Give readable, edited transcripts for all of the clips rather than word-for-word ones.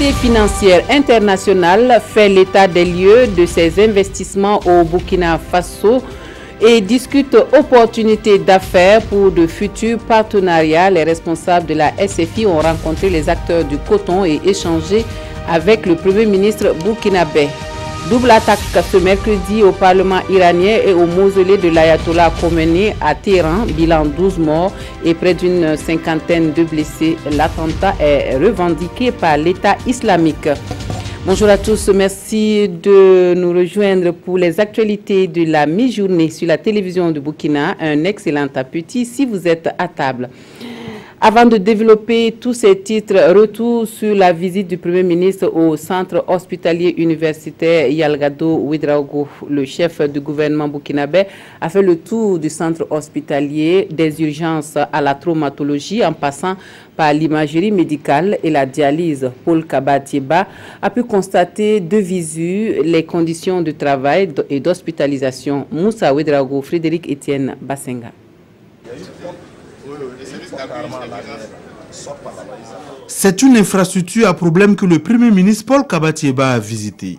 Société financière internationale fait l'état des lieux de ses investissements au Burkina Faso et discute opportunités d'affaires pour de futurs partenariats. Les responsables de la SFI ont rencontré les acteurs du coton et échangé avec le Premier ministre burkinabé. Double attaque ce mercredi au Parlement iranien et au mausolée de l'Ayatollah Khomeini à Téhéran. Bilan 12 morts et près d'une cinquantaine de blessés. L'attentat est revendiqué par l'État islamique. Bonjour à tous, merci de nous rejoindre pour les actualités de la mi-journée sur la télévision de Burkina. Un excellent appétit si vous êtes à table. Avant de développer tous ces titres, retour sur la visite du Premier ministre au centre hospitalier universitaire Yalgado Ouedraogo. Le chef du gouvernement burkinabé a fait le tour du centre hospitalier, des urgences à la traumatologie en passant par l'imagerie médicale et la dialyse. Paul Kabatieba a pu constater de visu les conditions de travail et d'hospitalisation. Moussa Ouedraogo, Frédéric Etienne Bassenga. C'est une infrastructure à problème que le Premier ministre Paul Kabatieba a visité.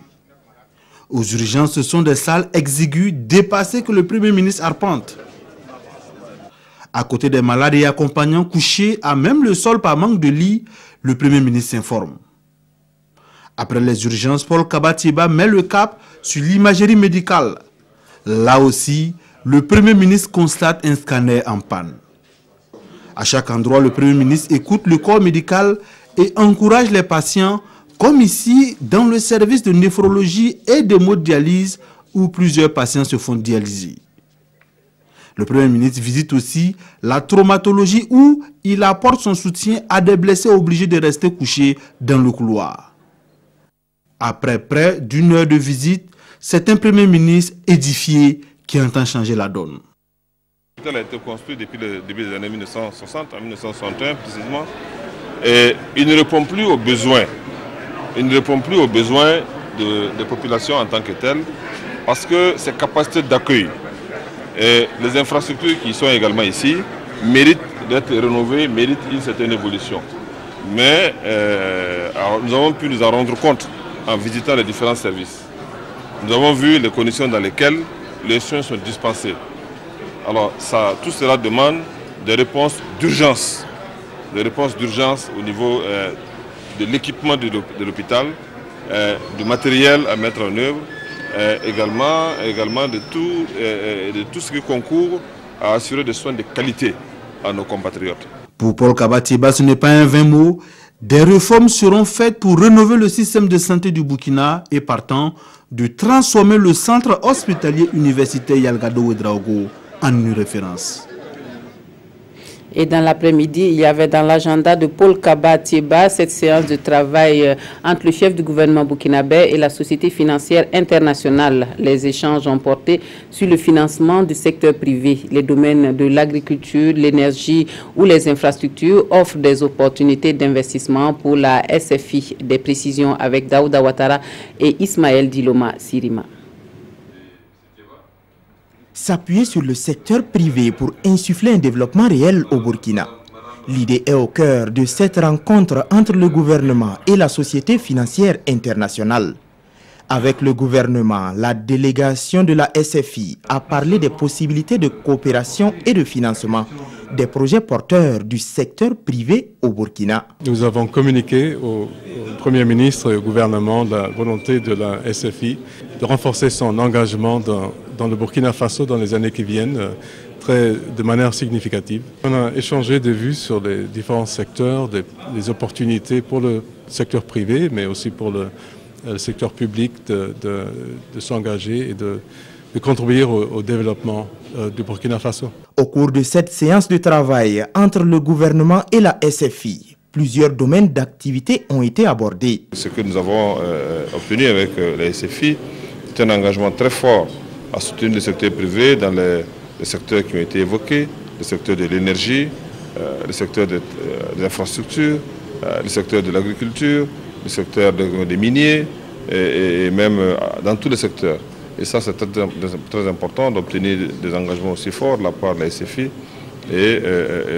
Aux urgences, ce sont des salles exiguës, dépassées que le Premier ministre arpente. À côté des malades et accompagnants couchés, à même le sol par manque de lits, le Premier ministre s'informe. Après les urgences, Paul Kabatieba met le cap sur l'imagerie médicale. Là aussi, le Premier ministre constate un scanner en panne. À chaque endroit, le Premier ministre écoute le corps médical et encourage les patients, comme ici dans le service de néphrologie et d'hémodialyse où plusieurs patients se font dialyser. Le Premier ministre visite aussi la traumatologie où il apporte son soutien à des blessés obligés de rester couchés dans le couloir. Après près d'une heure de visite, c'est un Premier ministre édifié qui entend changer la donne. L'hôpital a été construit depuis le début des années 1960, en 1961 précisément, et il ne répond plus aux besoins. Il ne répond plus aux besoins des populations en tant que telles, parce que ses capacités d'accueil et les infrastructures qui sont également ici méritent d'être rénovées, méritent une certaine évolution. Mais nous avons pu nous en rendre compte en visitant les différents services. Nous avons vu les conditions dans lesquelles les soins sont dispensés. Alors tout cela demande des réponses d'urgence au niveau de l'équipement de l'hôpital, du matériel à mettre en œuvre, également de tout ce qui concourt à assurer des soins de qualité à nos compatriotes. Pour Paul Kabatieba, ce n'est pas un vain mot. Des réformes seront faites pour rénover le système de santé du Burkina et partant de transformer le centre hospitalier universitaire Yalgado Ouedraogo en une référence. Et dans l'après-midi, il y avait dans l'agenda de Paul Kabatieba cette séance de travail entre le chef du gouvernement burkinabé et la Société financière internationale. Les échanges ont porté sur le financement du secteur privé. Les domaines de l'agriculture, l'énergie ou les infrastructures offrent des opportunités d'investissement pour la SFI. Des précisions avec Daouda Ouattara et Ismaël Diloma Sirima. S'appuyer sur le secteur privé pour insuffler un développement réel au Burkina. L'idée est au cœur de cette rencontre entre le gouvernement et la Société financière internationale. Avec le gouvernement, la délégation de la SFI a parlé des possibilités de coopération et de financement des projets porteurs du secteur privé au Burkina. Nous avons communiqué au Premier ministre et au gouvernement la volonté de la SFI de renforcer son engagement dans le Burkina Faso dans les années qui viennent de manière significative. On a échangé des vues sur les différents secteurs, des opportunités pour le secteur privé, mais aussi pour le secteur public de s'engager et de contribuer au développement du Burkina Faso. Au cours de cette séance de travail entre le gouvernement et la SFI, plusieurs domaines d'activité ont été abordés. Ce que nous avons obtenu avec la SFI, c'est un engagement très fort à soutenir le secteur privé dans les secteurs qui ont été évoqués, le secteur de l'énergie, le secteur des infrastructures, le secteur de l'agriculture, le secteur des miniers et même dans tous les secteurs. Et ça, c'est très important d'obtenir des engagements aussi forts de la part de la SFI et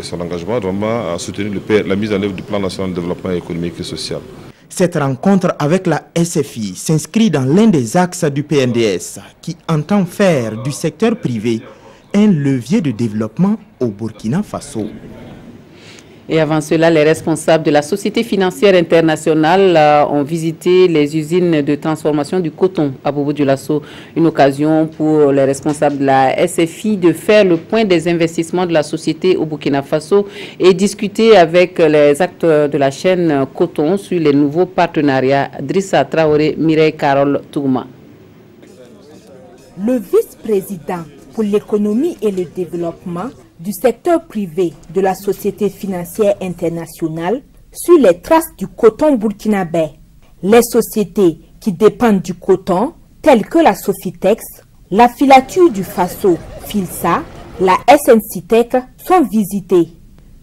son engagement vraiment à soutenir la mise en œuvre du plan national de développement économique et social. Cette rencontre avec la SFI s'inscrit dans l'un des axes du PNDS qui entend faire du secteur privé un levier de développement au Burkina Faso. Et avant cela, les responsables de la Société financière internationale ont visité les usines de transformation du coton à Bobo-Dioulasso. Une occasion pour les responsables de la SFI de faire le point des investissements de la société au Burkina Faso et discuter avec les acteurs de la chaîne coton sur les nouveaux partenariats. Drissa Traoré, Mireille Carole Touma. Le vice-président pour l'économie et le développement du secteur privé de la Société financière internationale sur les traces du coton burkinabé. Les sociétés qui dépendent du coton, telles que la Sofitex, la filature du Faso, Filsa, la SNCTEC, sont visitées.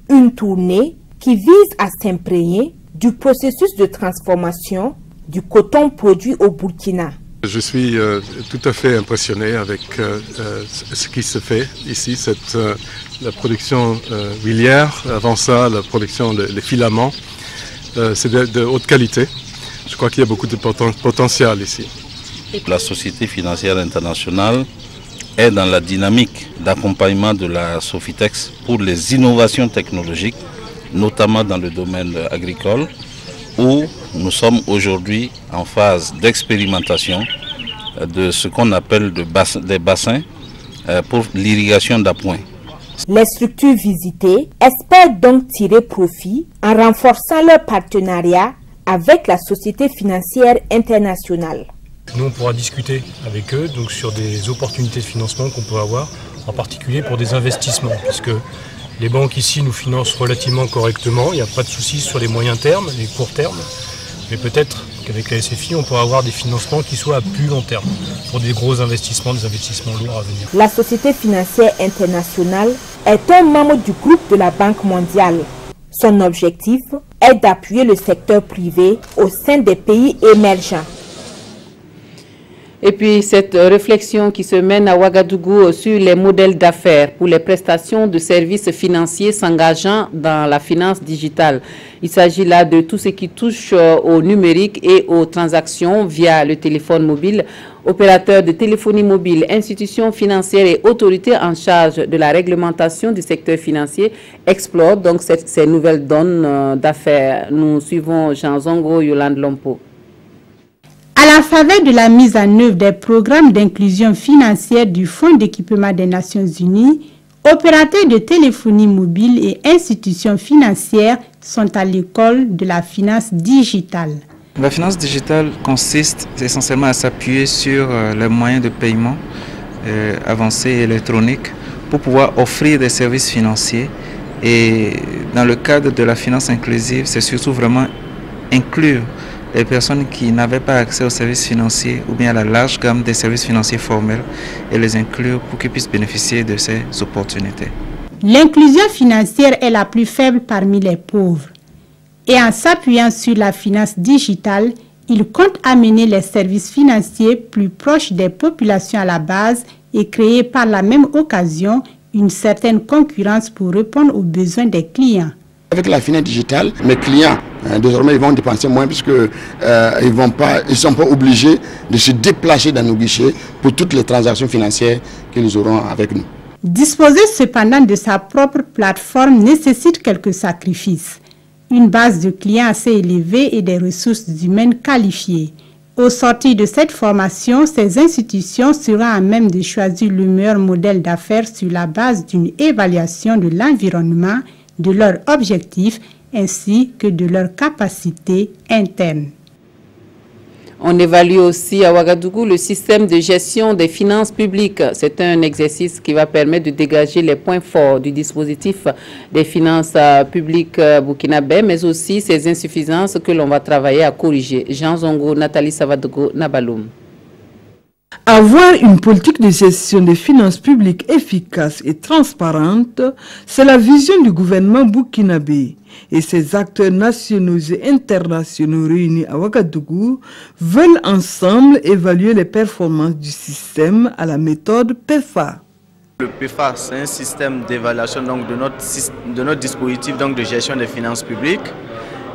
Une tournée qui vise à s'imprégner du processus de transformation du coton produit au Burkina. Je suis tout à fait impressionné avec ce qui se fait ici, la production huilière, avant ça la production des filaments. C'est de haute qualité. Je crois qu'il y a beaucoup de potentiel ici. La Société financière internationale est dans la dynamique d'accompagnement de la Sofitex pour les innovations technologiques, notamment dans le domaine agricole, où nous sommes aujourd'hui en phase d'expérimentation de ce qu'on appelle des bassins pour l'irrigation d'appoint. Les structures visitées espèrent donc tirer profit en renforçant leur partenariat avec la Société financière internationale. Nous, on pourra discuter avec eux donc, sur des opportunités de financement qu'on peut avoir, en particulier pour des investissements, puisque les banques ici nous financent relativement correctement, il n'y a pas de soucis sur les moyens termes, les courts termes, mais peut-être qu'avec la SFI, on pourra avoir des financements qui soient à plus long terme, pour des gros investissements, des investissements lourds à venir. La Société financière internationale est un membre du groupe de la Banque mondiale. Son objectif est d'appuyer le secteur privé au sein des pays émergents. Et puis cette réflexion qui se mène à Ouagadougou sur les modèles d'affaires pour les prestations de services financiers s'engageant dans la finance digitale. Il s'agit là de tout ce qui touche au numérique et aux transactions via le téléphone mobile. Opérateurs de téléphonie mobile, institutions financières et autorités en charge de la réglementation du secteur financier explorent donc ces nouvelles donnes d'affaires. Nous suivons Jean Zongo, Yolande Lompo. À la faveur de la mise en œuvre des programmes d'inclusion financière du Fonds d'équipement des Nations Unies, opérateurs de téléphonie mobile et institutions financières sont à l'école de la finance digitale. La finance digitale consiste essentiellement à s'appuyer sur les moyens de paiement avancés et électroniques pour pouvoir offrir des services financiers. Et dans le cadre de la finance inclusive, c'est surtout vraiment inclure les personnes qui n'avaient pas accès aux services financiers ou bien à la large gamme des services financiers formels et les inclure pour qu'ils puissent bénéficier de ces opportunités. L'inclusion financière est la plus faible parmi les pauvres. Et en s'appuyant sur la finance digitale, il compte amener les services financiers plus proches des populations à la base et créer par la même occasion une certaine concurrence pour répondre aux besoins des clients. Avec la finance digitale, mes clients, désormais, ils vont dépenser moins puisque ils ne sont pas obligés de se déplacer dans nos guichets pour toutes les transactions financières qu'ils auront avec nous. Disposer cependant de sa propre plateforme nécessite quelques sacrifices. Une base de clients assez élevée et des ressources humaines qualifiées. Au sortir de cette formation, ces institutions seront à même de choisir le meilleur modèle d'affaires sur la base d'une évaluation de l'environnement, de leurs objectifs ainsi que de leurs capacités internes. On évalue aussi à Ouagadougou le système de gestion des finances publiques. C'est un exercice qui va permettre de dégager les points forts du dispositif des finances publiques burkinabé, mais aussi ses insuffisances que l'on va travailler à corriger. Jean Zongo, Nathalie Savadogo, Nabaloum. Avoir une politique de gestion des finances publiques efficace et transparente, c'est la vision du gouvernement burkinabé. Et ses acteurs nationaux et internationaux réunis à Ouagadougou veulent ensemble évaluer les performances du système à la méthode PEFA. Le PEFA, c'est un système d'évaluation de notre dispositif de gestion des finances publiques.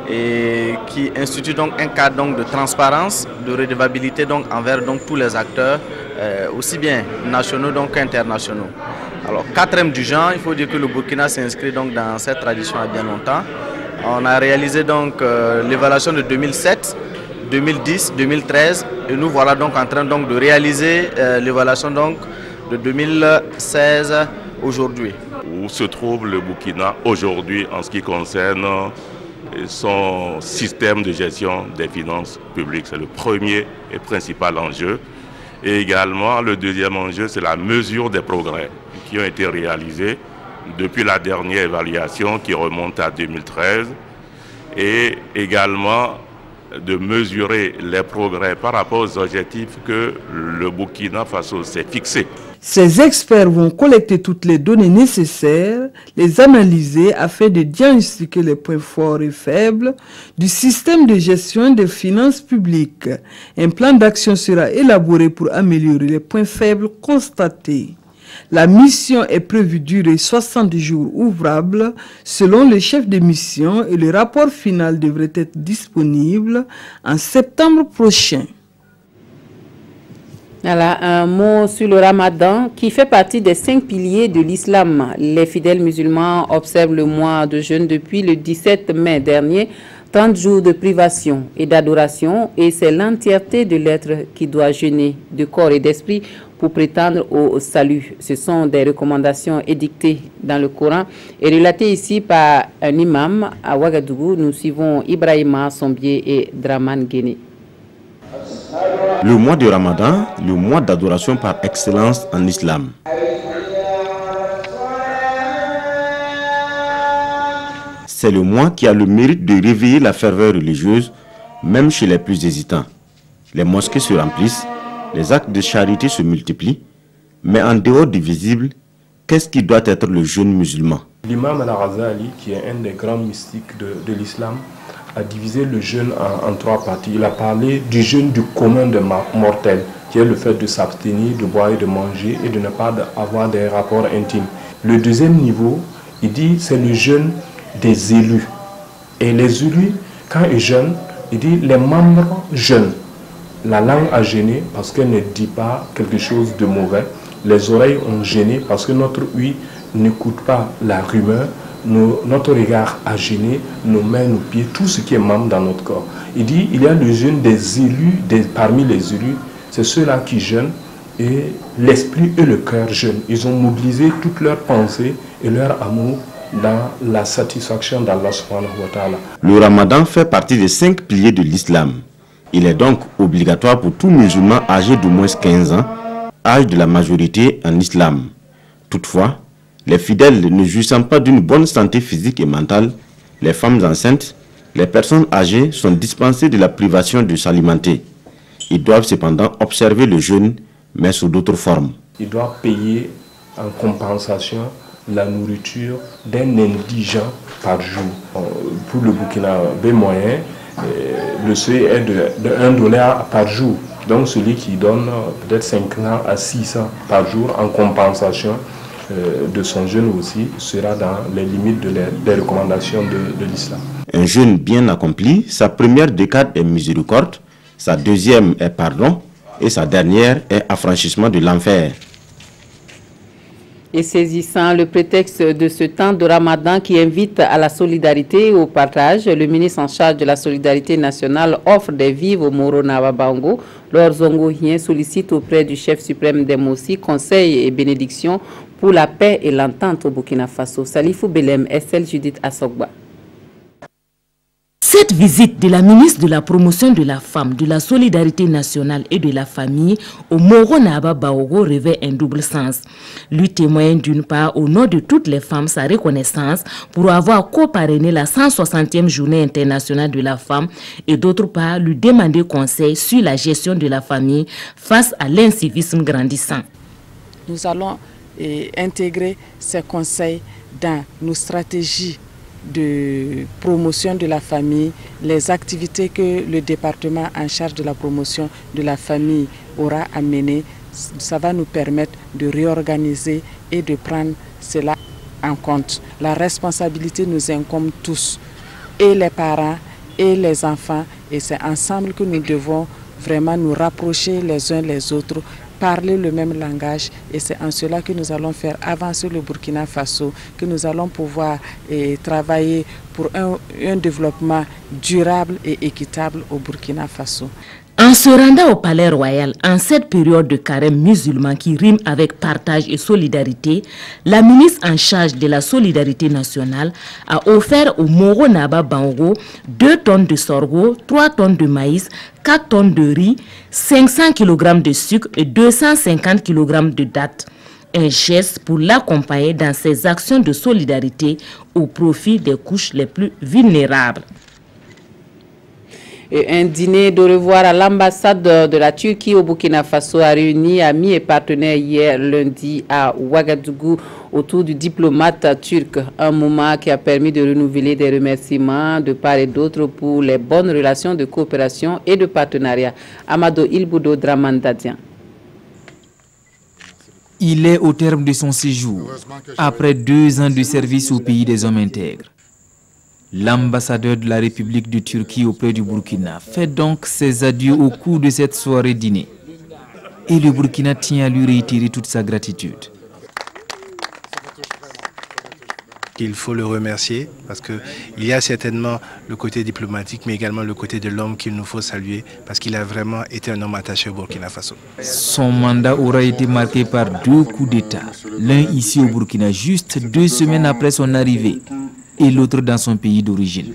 et qui institue donc un cadre donc de transparence, de redevabilité donc envers donc tous les acteurs, aussi bien nationaux donc qu'internationaux. Alors, 4e du genre, il faut dire que le Burkina s'inscrit donc dans cette tradition à bien longtemps. On a réalisé donc l'évaluation de 2007, 2010, 2013 et nous voilà donc en train donc de réaliser l'évaluation donc de 2016 aujourd'hui. Où se trouve le Burkina aujourd'hui en ce qui concerne son système de gestion des finances publiques. C'est le premier et principal enjeu. Et également, le deuxième enjeu, c'est la mesure des progrès qui ont été réalisés depuis la dernière évaluation qui remonte à 2013 et également de mesurer les progrès par rapport aux objectifs que le Burkina Faso s'est fixé. Ces experts vont collecter toutes les données nécessaires, les analyser afin de diagnostiquer les points forts et faibles du système de gestion des finances publiques. Un plan d'action sera élaboré pour améliorer les points faibles constatés. La mission est prévue durer 60 jours ouvrables selon le chef de mission et le rapport final devrait être disponible en septembre prochain. Voilà, un mot sur le Ramadan qui fait partie des 5 piliers de l'islam. Les fidèles musulmans observent le mois de jeûne depuis le 17 mai dernier, 30 jours de privation et d'adoration, et c'est l'entièreté de l'être qui doit jeûner de corps et d'esprit pour prétendre au salut. Ce sont des recommandations édictées dans le Coran et relatées ici par un imam à Ouagadougou. Nous suivons Ibrahima Sombier et Draman Guéné. Le mois de Ramadan, le mois d'adoration par excellence en islam. C'est le mois qui a le mérite de réveiller la ferveur religieuse, même chez les plus hésitants. Les mosquées se remplissent, les actes de charité se multiplient, mais en dehors du visible, qu'est-ce qui doit être le jeûne musulman? L'imam Al-Ghazali, qui est un des grands mystiques de l'islam, a divisé le jeûne en 3 parties. Il a parlé du jeûne du commun des mortels, qui est le fait de s'abstenir, de boire et de manger et de ne pas avoir des rapports intimes. Le deuxième niveau, il dit, c'est le jeûne des élus. Et les élus, quand ils jeûnent, il dit, les membres jeûnent. La langue a jeûné parce qu'elle ne dit pas quelque chose de mauvais. Les oreilles ont jeûné parce que notre ouïe n'écoute pas la rumeur. Notre regard a gêné, nos mains, nos pieds, tout ce qui est membre dans notre corps. Il dit, il y a le jeûne des élus, parmi les élus, c'est ceux-là qui jeûnent et l'esprit et le cœur jeûnent. Ils ont mobilisé toutes leurs pensées et leur amour dans la satisfaction d'Allah subhanahu wa ta'ala. Le Ramadan fait partie des 5 piliers de l'islam. Il est donc obligatoire pour tout musulman âgé d'au moins 15 ans, âge de la majorité en islam. Toutefois, les fidèles ne jouissant pas d'une bonne santé physique et mentale, les femmes enceintes, les personnes âgées sont dispensées de la privation de s'alimenter. Ils doivent cependant observer le jeûne, mais sous d'autres formes. Ils doivent payer en compensation la nourriture d'un indigent par jour. Pour le Burkinabé moyen, le seuil est de $1 par jour. Donc celui qui donne peut-être 500 à 600 par jour en compensation de son jeûne aussi sera dans les limites des recommandations de l'islam. Un jeûne bien accompli, sa première décade est miséricorde, sa deuxième est pardon et sa dernière est affranchissement de l'enfer. Et saisissant le prétexte de ce temps de Ramadan qui invite à la solidarité et au partage, le ministre en charge de la solidarité nationale offre des vivres au Moro Nawabango. Lors Zongohien sollicite auprès du chef suprême des Mossi conseils et bénédictions pour la paix et l'entente au Burkina Faso. Salifou Belem, Estelle Judith Assogba. Cette visite de la ministre de la Promotion de la Femme, de la Solidarité nationale et de la famille au Moro Nawabango revêt un double sens. Lui témoigne d'une part au nom de toutes les femmes sa reconnaissance pour avoir co-parrainé la 160e journée internationale de la femme et d'autre part lui demander conseil sur la gestion de la famille face à l'incivisme grandissant. Nous allons intégrer ces conseils dans nos stratégies de promotion de la famille, les activités que le département en charge de la promotion de la famille aura à mener. Ça va nous permettre de réorganiser et de prendre cela en compte. La responsabilité nous incombe tous, et les parents et les enfants. Et c'est ensemble que nous devons vraiment nous rapprocher les uns les autres, parler le même langage, et c'est en cela que nous allons faire avancer le Burkina Faso, que nous allons pouvoir travailler pour un développement durable et équitable au Burkina Faso. En se rendant au Palais Royal, en cette période de carême musulman qui rime avec partage et solidarité, la ministre en charge de la solidarité nationale a offert au Moro Naba Bango 2 tonnes de sorgho, 3 tonnes de maïs, 4 tonnes de riz, 500 kg de sucre et 250 kg de dattes. Un geste pour l'accompagner dans ses actions de solidarité au profit des couches les plus vulnérables. Et un dîner de revoir à l'ambassade de la Turquie au Burkina Faso a réuni amis et partenaires hier lundi à Ouagadougou autour du diplomate turc. Un moment qui a permis de renouveler des remerciements de part et d'autre pour les bonnes relations de coopération et de partenariat. Amado Ilboudo Dramandadian. Il est au terme de son séjour, après 2 ans de service au pays des hommes intègres. L'ambassadeur de la République de Turquie auprès du Burkina fait donc ses adieux au cours de cette soirée dîner. Et le Burkina tient à lui réitérer toute sa gratitude. Il faut le remercier parce qu'il y a certainement le côté diplomatique mais également le côté de l'homme qu'il nous faut saluer parce qu'il a vraiment été un homme attaché au Burkina Faso. Son mandat aura été marqué par 2 coups d'État, l'un ici au Burkina juste 2 semaines après son arrivée et l'autre dans son pays d'origine.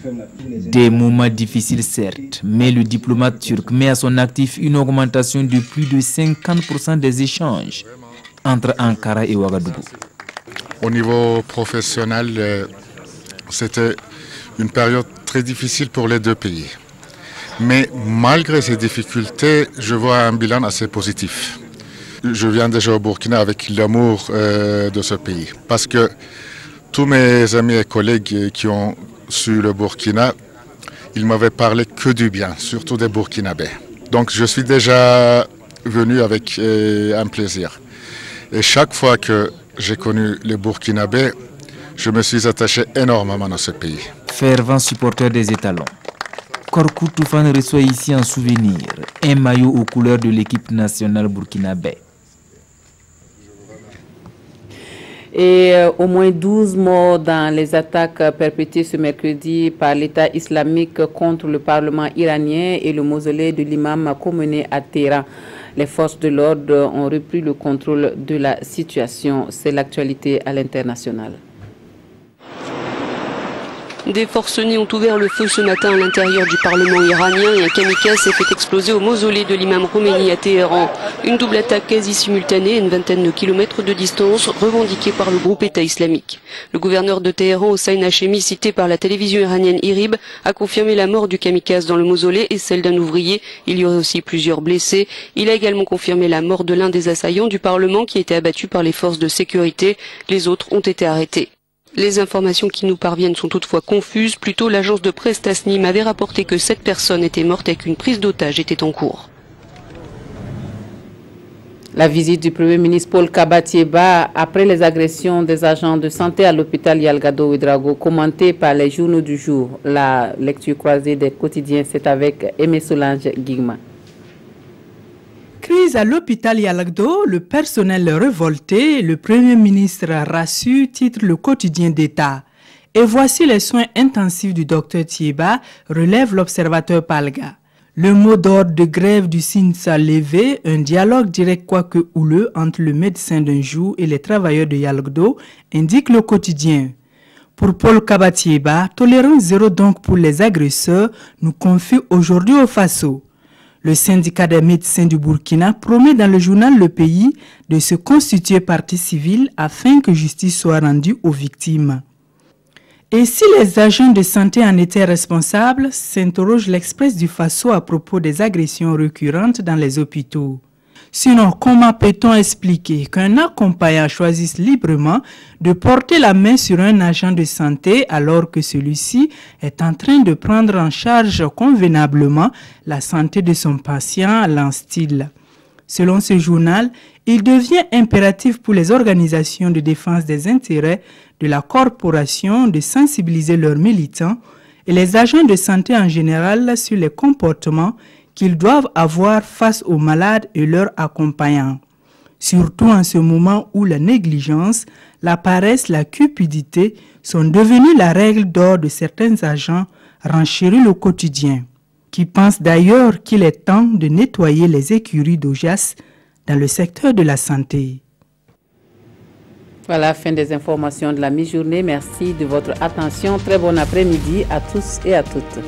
Des moments difficiles certes, mais le diplomate turc met à son actif une augmentation de plus de 50% des échanges entre Ankara et Ouagadougou. Au niveau professionnel, c'était une période très difficile pour les 2 pays. Mais malgré ces difficultés, je vois un bilan assez positif. Je viens déjà au Burkina avec l'amour de ce pays. Parce que tous mes amis et collègues qui ont su le Burkina, ils m'avaient parlé que du bien, surtout des Burkinabés. Donc je suis déjà venu avec un plaisir. Et chaque fois que j'ai connu les Burkinabés, je me suis attaché énormément à ce pays. Fervent supporter des étalons, Korkou Toufane reçoit ici en souvenir un maillot aux couleurs de l'équipe nationale burkinabé. Et au moins 12 morts dans les attaques perpétrées ce mercredi par l'État islamique contre le Parlement iranien et le mausolée de l'imam Khomeini à Téhéran. Les forces de l'ordre ont repris le contrôle de la situation. C'est l'actualité à l'international. Des forcenés ont ouvert le feu ce matin à l'intérieur du Parlement iranien et un kamikaze s'est fait exploser au mausolée de l'imam Khomeini à Téhéran. Une double attaque quasi simultanée à une vingtaine de kilomètres de distance revendiquée par le groupe État islamique. Le gouverneur de Téhéran, Hossein Hachemi, cité par la télévision iranienne IRIB, a confirmé la mort du kamikaze dans le mausolée et celle d'un ouvrier. Il y aurait aussi plusieurs blessés. Il a également confirmé la mort de l'un des assaillants du Parlement qui a été abattu par les forces de sécurité. Les autres ont été arrêtés. Les informations qui nous parviennent sont toutefois confuses. Plus tôt, l'agence de presse Tasnim avait rapporté que 7 personnes étaient mortes et qu'une prise d'otage était en cours. La visite du Premier ministre Paul Kabatieba après les agressions des agents de santé à l'hôpital Yalgado Ouedraogo, commentée par les journaux du jour. La lecture croisée des quotidiens, c'est avec Aimé Solange Guigma. Crise à l'hôpital Yalgado, le personnel révolté, le Premier ministre rassure, titre le quotidien d'État. Et voici les soins intensifs du docteur Tieba, relève l'observateur Palga. Le mot d'ordre de grève du SINSA levé, un dialogue direct quoique houleux entre le médecin d'un jour et les travailleurs de Yalgado, indique le quotidien. Pour Paul Kabatieba, tolérance zéro donc pour les agresseurs, nous confie aujourd'hui au Faso. Le syndicat des médecins du Burkina promet dans le journal Le Pays de se constituer partie civile afin que justice soit rendue aux victimes. Et si les agents de santé en étaient responsables, s'interroge l'Express du Faso à propos des agressions récurrentes dans les hôpitaux. Sinon, comment peut-on expliquer qu'un accompagnant choisisse librement de porter la main sur un agent de santé alors que celui-ci est en train de prendre en charge convenablement la santé de son patient, lance-t-il. Selon ce journal, il devient impératif pour les organisations de défense des intérêts de la corporation de sensibiliser leurs militants et les agents de santé en général sur les comportements qu'ils doivent avoir face aux malades et leurs accompagnants. Surtout en ce moment où la négligence, la paresse, la cupidité sont devenues la règle d'or de certains agents renchéris le quotidien, qui pensent d'ailleurs qu'il est temps de nettoyer les écuries d'Augias dans le secteur de la santé. Voilà, fin des informations de la mi-journée. Merci de votre attention. Très bon après-midi à tous et à toutes.